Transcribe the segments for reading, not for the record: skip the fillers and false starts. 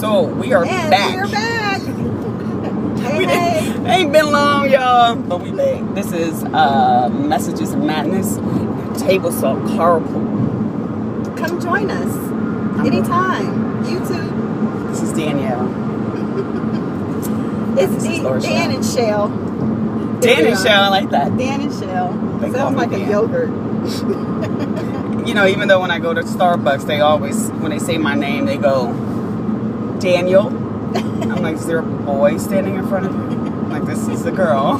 So we are back. We're back. Hey. Ain't been long, y'all, but we back. This is Messages of Madness, Table Salt Carpool. Come join us anytime. YouTube. This is Danielle. It's Dan and Shell. Dan and Shell, I like that. Dan and Shell. They call Sounds me like Dan. a yogurt. You know, even though when I go to Starbucks, they always, when they say my name, they go, Daniel. I'm like, is there a boy standing in front of you? I'm like, this is the girl.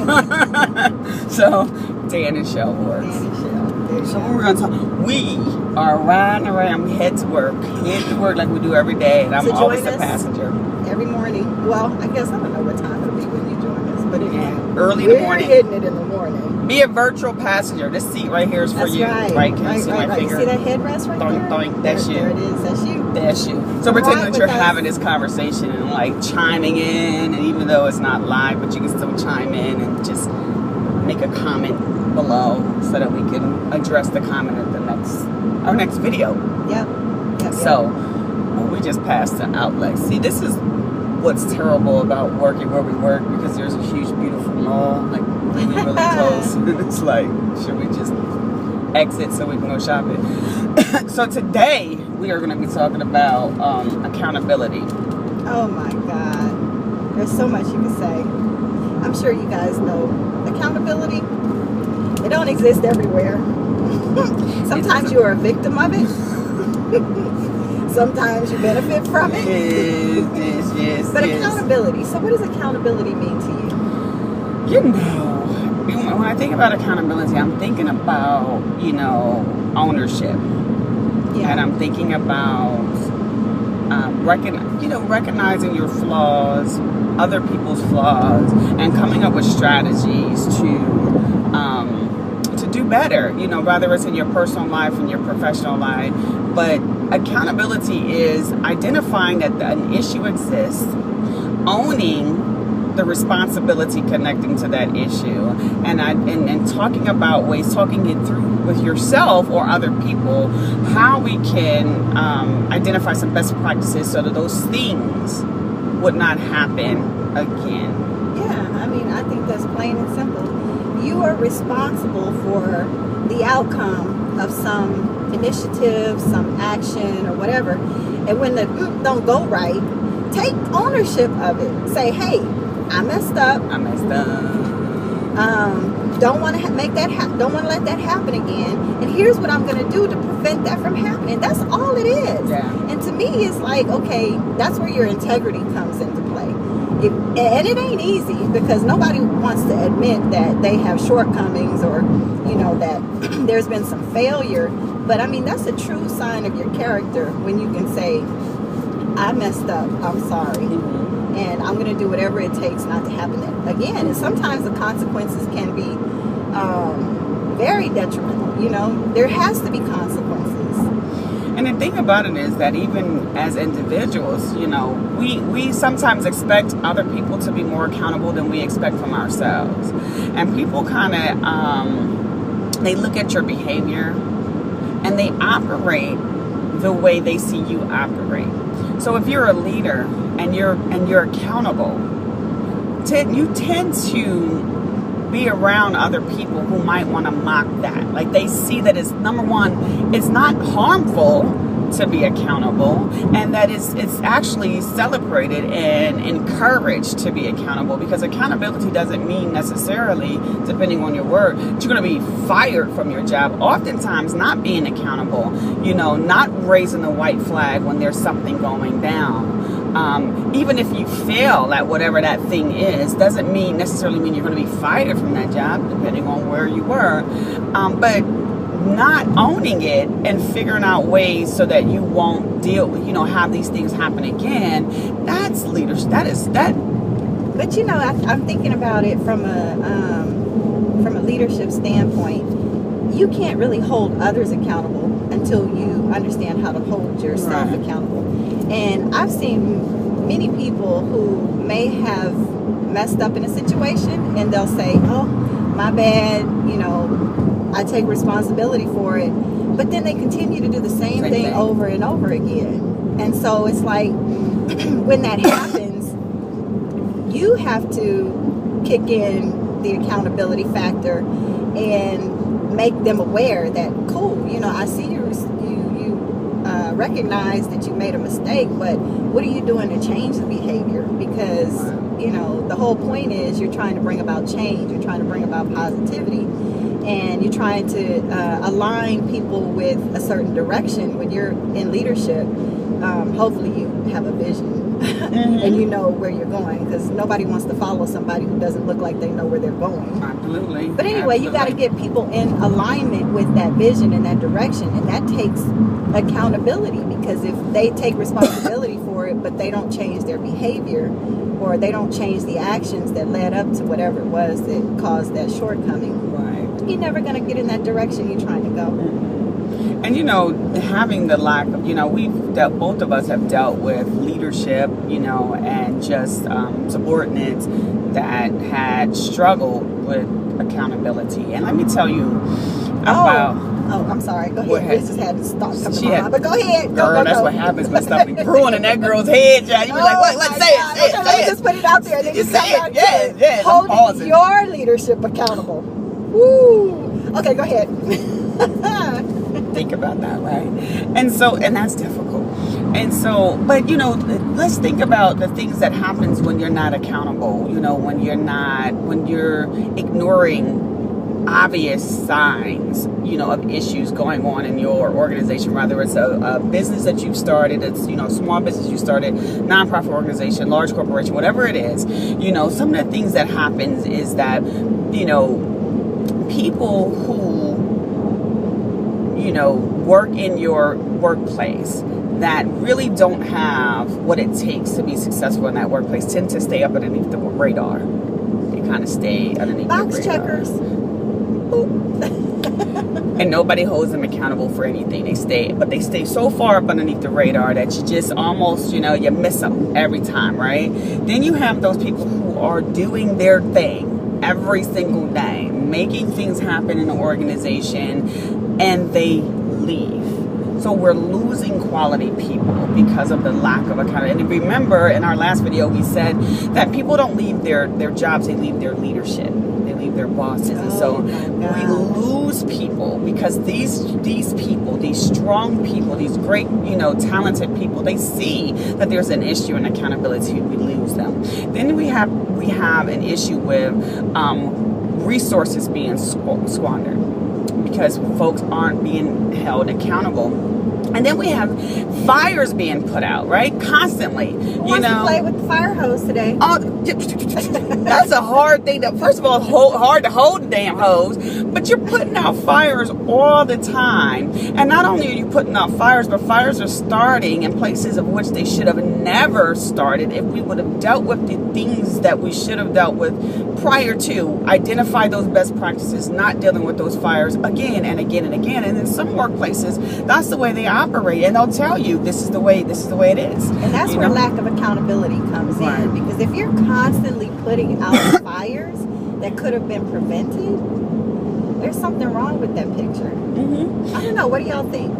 So, Dan and Shell works. Dan and Shell. So we're going to talk. We are riding around. We head to work. Head to work like we do every day. And I'm So always join a us passenger. every morning. Well, I guess I don't know what time it'll be when you join us, but anyway, Early in the morning. we're hitting it in the morning. Be a virtual passenger. This seat right here is for That's you. right. Can you see my You finger? see that headrest right Doink, there? doink. That's There you. it is. That's you. That's you. So Right pretend that you're with us. having this conversation and like chiming in, and even though it's not live, but you can still chime in and just make a comment below so that we can address the comment at our next video. Yep. So we just passed the outlet. See, this is what's terrible about working where we work, because there's a huge, beautiful mall, like really, really close. And it's like, should we just exit so we can go shopping? So today we are going to be talking about accountability. Oh my God. There's so much you can say. I'm sure you guys know accountability. It don't exist everywhere. Sometimes you are a victim of it. Sometimes you benefit from it. Yes. But accountability. So what does accountability mean to you? You know, when I think about accountability, I'm thinking about, ownership. Yeah. And I'm thinking about recognizing your flaws, other people's flaws, and coming up with strategies to do better, whether it's in your personal life and your professional life. But accountability is identifying that an issue exists, owning the responsibility connecting to that issue, and talking about ways, talking it through with yourself or other people, how we can identify some best practices so that those things would not happen again. Yeah, I think that's plain and simple. You are responsible for the outcome of some initiative, some action, or whatever. And when the don't go right, take ownership of it. Say, hey, I messed up. Don't want to make that don't want to let that happen again. And here's what I'm going to do to prevent that from happening. That's all it is. Yeah. And to me, it's like, okay, that's where your integrity comes into play. And it ain't easy, because nobody wants to admit that they have shortcomings, or that there's been some failure. But that's a true sign of your character when you can say, I messed up, I'm sorry. And I'm going to do whatever it takes not to happen again. And sometimes the consequences can be very detrimental. There has to be consequences. And the thing about it is that even as individuals, we sometimes expect other people to be more accountable than we expect from ourselves. And people kind of, they look at your behavior and they operate the way they see you operate. So if you're a leader and you're accountable, you tend to be around other people who might want to mock that. Like, they see that it's, number one, it's not harmful to be accountable, and that it's actually celebrated and encouraged to be accountable, because accountability doesn't mean necessarily, depending on your work, that you're going to be fired from your job. Oftentimes, not being accountable, not raising the white flag when there's something going down. Even if you fail at whatever that thing is, doesn't necessarily mean you're going to be fired from that job, depending on where you were. But not owning it and figuring out ways so that you won't have these things happen again, that's leadership. That. But I'm thinking about it from a leadership standpoint. You can't really hold others accountable until you understand how to hold yourself accountable. And I've seen many people who may have messed up in a situation, and they'll say, oh, my bad, I take responsibility for it. But then they continue to do the same thing over and over again. And so it's like, when that happens, you have to kick in the accountability factor and make them aware that, cool, you know, I see you recognize that you made a mistake, but what are you doing to change the behavior? Because, you know, the whole point is you're trying to bring about change, you're trying to bring about positivity, and you're trying to align people with a certain direction. When you're in leadership, hopefully you have a vision and you know where you're going, because nobody wants to follow somebody who doesn't look like they know where they're going. Absolutely. But anyway, you got to get people in alignment with that vision and that direction, and that takes accountability, because if they take responsibility for it but they don't change their behavior, or they don't change the actions that led up to whatever it was that caused that shortcoming, right, you're never going to get in that direction you're trying to go. And you know, having the lack of, you know, both of us have dealt with leadership, you know, and just subordinates that had struggled with accountability. And let me tell you about... Oh, I'm sorry. Go ahead. This just had to stop coming to mind. But go ahead. Girl, that's what happens when stuff be brewing in that girl's head, child. You be like, what? Say it. Let me just put it out there. Then you say it. Yes. Holding your leadership accountable. Woo. Okay, go ahead. Think about that, right? And that's difficult. And so, but you know, let's think about the things that happens when you're not accountable. You know, when you're ignoring obvious signs, you know, of issues going on in your organization, whether it's a business that you've started, it's, you know, small business you started, nonprofit organization, large corporation, whatever it is. You know, some of the things that happens is that, you know, people who, you know, work in your workplace that really don't have what it takes to be successful in that workplace tend to stay up underneath the radar. They kind of stay underneath the radar. Box checkers. And nobody holds them accountable for anything. They stay so far up underneath the radar that you just almost, you know, you miss them every time, right? Then you have those people who are doing their thing every single day, making things happen in the organization, and they leave. So we're losing quality people because of the lack of accountability. And remember, in our last video, we said that people don't leave their jobs, they leave their leadership. They leave their bosses. And so we lose people because these people, these strong people, these great, you know, talented people, they see that there's an issue in accountability, we lose them. Then we have an issue with resources being squandered because folks aren't being held accountable. And then we have fires being put out, right? Constantly. Who wants to play with the fire hose today? Oh, that's a hard thing. First of all, hard to hold the damn hose, but you're putting out fires all the time. And not only are you putting out fires, but fires are starting in places of which they should have never started if we would have dealt with the things that we should have dealt with prior to. Identify those best practices, not dealing with those fires again and again and again. And in some workplaces, that's the way they operate, and they'll tell you this is the way it is. And that's where lack of accountability comes in, because if you're constantly putting out fires that could have been prevented, there's something wrong with that picture. I don't know. What do y'all think?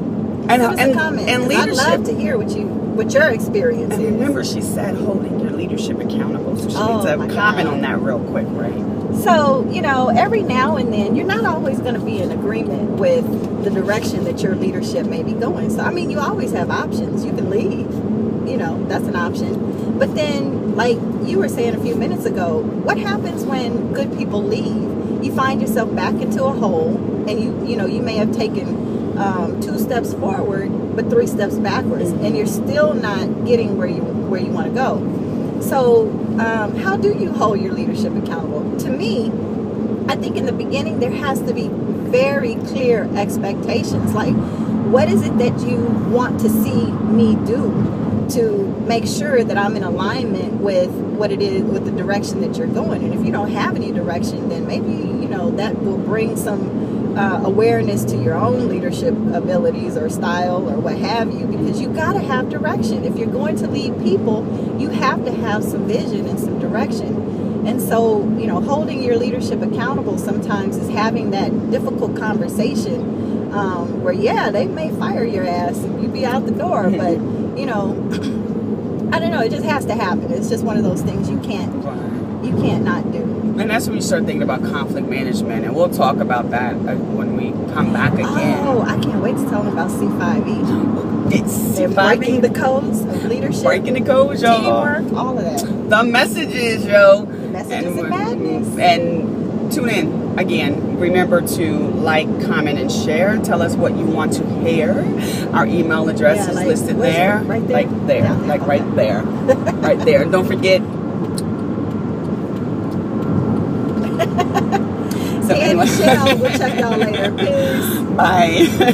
And leadership. I'd love to hear what your experience is. Remember, she said holding your leadership accountable, so she needs to comment on that real quick, right? So, you know, every now and then, you're not always going to be in agreement with the direction that your leadership may be going. So, I mean, you always have options. You can leave. You know, that's an option. But then, like you were saying a few minutes ago, what happens when good people leave? You find yourself back into a hole, and you may have taken 2 steps forward, but 3 steps backwards, and you're still not getting where you want to go. So, how do you hold your leadership accountable? To me, I think in the beginning there has to be very clear expectations. Like, what is it that you want to see me do to make sure that I'm in alignment with what it is, with the direction that you're going? And if you don't have any direction, then maybe, you know, that will bring some awareness to your own leadership abilities or style or what have you, because you got to have direction. If you're going to lead people, you have to have some vision and some direction. And so, you know, holding your leadership accountable sometimes is having that difficult conversation where, yeah, they may fire your ass and you be out the door, but, you know, I don't know. It just has to happen. It's just one of those things you can't not do. And that's when you start thinking about conflict management, and we'll talk about that when we come back again. Oh, I can't wait to tell them about C5E. It's They're breaking the codes of leadership, breaking the codes, yo. teamwork, all of that. The messages, yo. The messages of madness. And tune in again. Remember to like, comment, and share. Tell us what you want to hear. Our email address is listed there. Right there. Like there. Yeah, Like okay. right there. Right there. And don't forget. So And anyway. Michelle, we'll check y'all later. Peace. Bye.